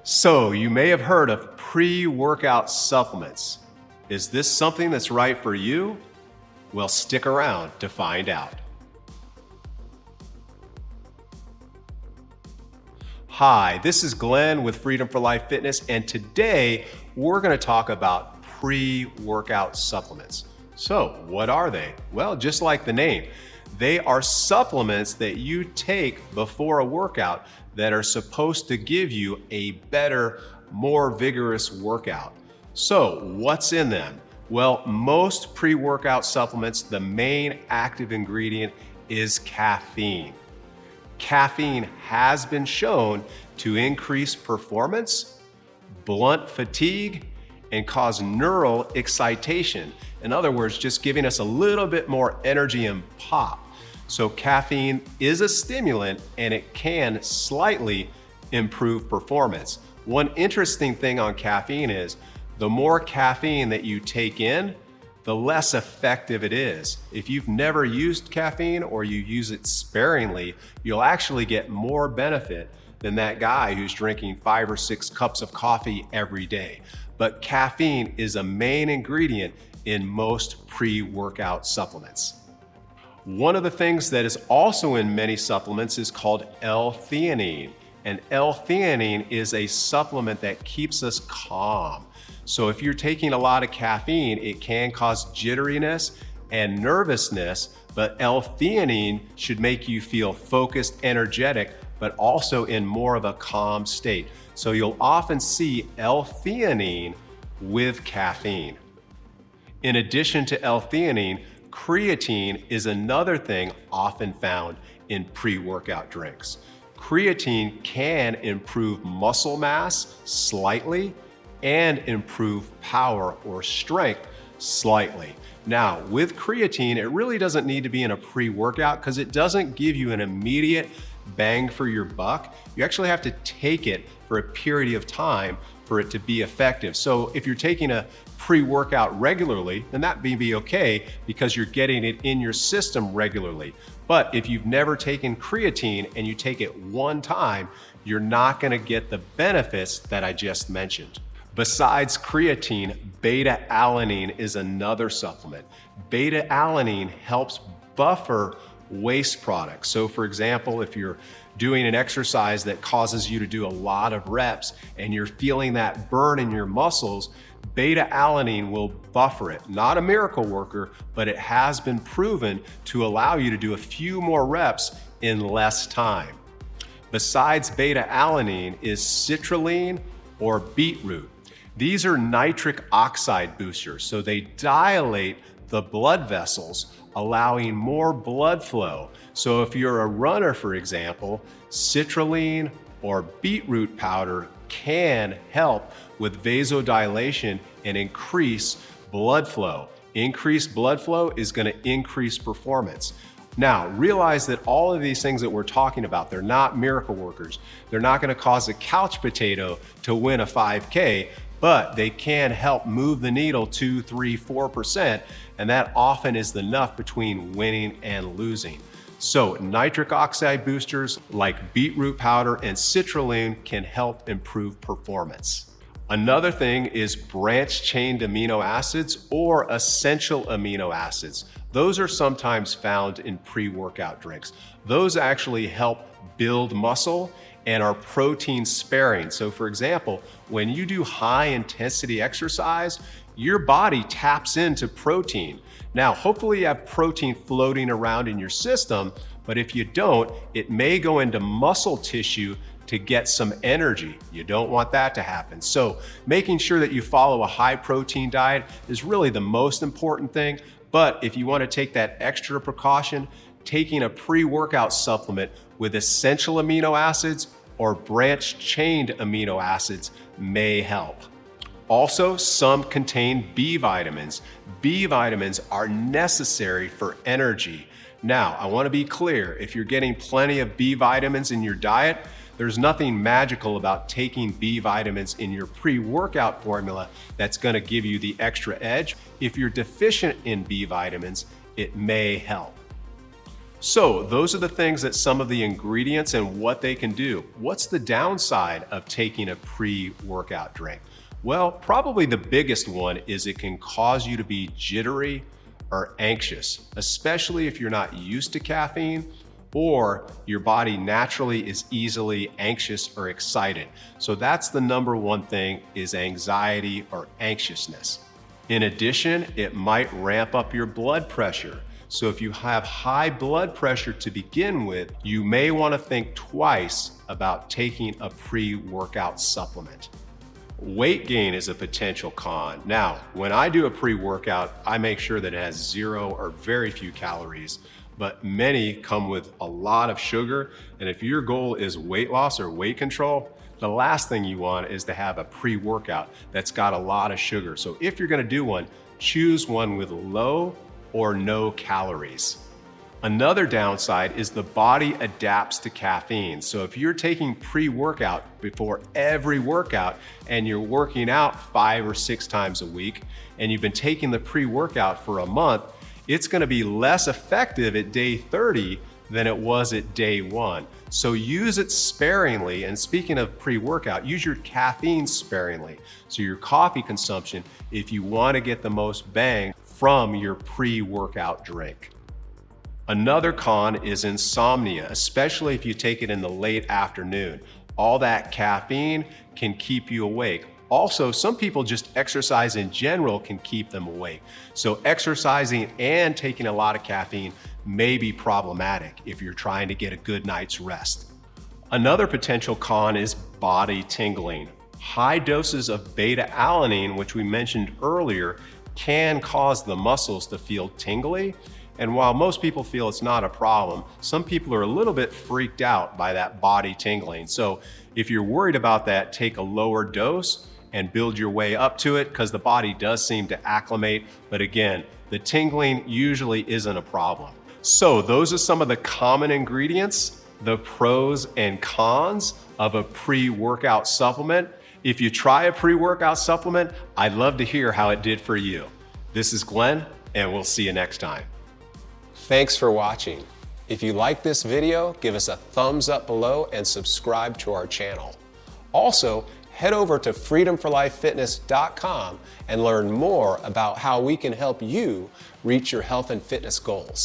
So you may have heard of pre-workout supplements. Is this something that's right for you? Well, stick around to find out. Hi, this is Glenn with Freedom for Life Fitness, and today we're going to talk about pre-workout supplements. So what are they? Well, just like the name, they are supplements that you take before a workout that are supposed to give you a better, more vigorous workout. So what's in them? Well, most pre-workout supplements, the main active ingredient is caffeine. Caffeine has been shown to increase performance, blunt fatigue, and cause neural excitation. In other words, just giving us a little bit more energy and pop. So caffeine is a stimulant and it can slightly improve performance. One interesting thing on caffeine is the more caffeine that you take in, the less effective it is. If you've never used caffeine or you use it sparingly, you'll actually get more benefit than that guy who's drinking 5 or 6 cups of coffee every day. But caffeine is a main ingredient in most pre-workout supplements. One of the things that is also in many supplements is called L-theanine. And L-theanine is a supplement that keeps us calm. So if you're taking a lot of caffeine, it can cause jitteriness and nervousness, but L-theanine should make you feel focused, energetic, but also in more of a calm state. So you'll often see L-theanine with caffeine. In addition to L-theanine, creatine is another thing often found in pre-workout drinks. Creatine can improve muscle mass slightly and improve power or strength slightly. Now, with creatine, it really doesn't need to be in a pre-workout because it doesn't give you an immediate bang for your buck. You actually have to take it for a period of time for it to be effective. So if you're taking a pre-workout regularly, then that may be okay because you're getting it in your system regularly. But if you've never taken creatine and you take it one time, you're not going to get the benefits that I just mentioned. Besides creatine, beta-alanine is another supplement. Beta-alanine helps buffer waste products. So for example, if you're doing an exercise that causes you to do a lot of reps and you're feeling that burn in your muscles, beta-alanine will buffer it. Not a miracle worker, but it has been proven to allow you to do a few more reps in less time. Besides beta-alanine is citrulline or beetroot. These are nitric oxide boosters, so they dilate the blood vessels, allowing more blood flow. So if you're a runner, for example, citrulline or beetroot powder can help with vasodilation and increase blood flow. Increased blood flow is going to increase performance. Now, realize that all of these things that we're talking about, they're not miracle workers. They're not going to cause a couch potato to win a 5K, but they can help move the needle 2, 3, 4%, and that often is enough between winning and losing. So nitric oxide boosters like beetroot powder and citrulline can help improve performance. Another thing is branched-chain amino acids or essential amino acids. Those are sometimes found in pre-workout drinks. Those actually help build muscle and are protein sparing. So for example, when you do high intensity exercise, your body taps into protein. Now, hopefully you have protein floating around in your system, but if you don't, it may go into muscle tissue to get some energy. You don't want that to happen. So making sure that you follow a high protein diet is really the most important thing. But if you want to take that extra precaution, taking a pre-workout supplement with essential amino acids or branched-chain amino acids may help. Also, some contain B vitamins. B vitamins are necessary for energy. Now, I want to be clear, if you're getting plenty of B vitamins in your diet, there's nothing magical about taking B vitamins in your pre-workout formula that's going to give you the extra edge. If you're deficient in B vitamins, it may help. So those are the things that some of the ingredients and what they can do. What's the downside of taking a pre-workout drink? Well, probably the biggest one is it can cause you to be jittery or anxious, especially if you're not used to caffeine or your body naturally is easily anxious or excited. So that's the number one thing, is anxiety or anxiousness. In addition, it might ramp up your blood pressure. So if you have high blood pressure to begin with, you may want to think twice about taking a pre-workout supplement. Weight gain is a potential con. Now, when I do a pre-workout, I make sure that it has 0 or very few calories, but many come with a lot of sugar. And if your goal is weight loss or weight control, the last thing you want is to have a pre-workout that's got a lot of sugar. So if you're going to do one, choose one with low or no calories. Another downside is the body adapts to caffeine. So if you're taking pre-workout before every workout and you're working out 5 or 6 times a week and you've been taking the pre-workout for a month, it's going to be less effective at day 30 than it was at day 1. So use it sparingly. And speaking of pre-workout, use your caffeine sparingly. So your coffee consumption, if you want to get the most bang from your pre-workout drink. Another con is insomnia, especially if you take it in the late afternoon. All that caffeine can keep you awake. Also, some people just exercise in general can keep them awake. So exercising and taking a lot of caffeine may be problematic if you're trying to get a good night's rest. Another potential con is body tingling. High doses of beta-alanine, which we mentioned earlier, can cause the muscles to feel tingly. And while most people feel it's not a problem, some people are a little bit freaked out by that body tingling. So if you're worried about that, take a lower dose and build your way up to it, because the body does seem to acclimate. But again, the tingling usually isn't a problem. So those are some of the common ingredients, the pros and cons of a pre-workout supplement. If you try a pre-workout supplement, I'd love to hear how it did for you. This is Glenn, and we'll see you next time. Thanks for watching. If you like this video, give us a thumbs up below and subscribe to our channel. Also, head over to freedomforlifefitness.com and learn more about how we can help you reach your health and fitness goals.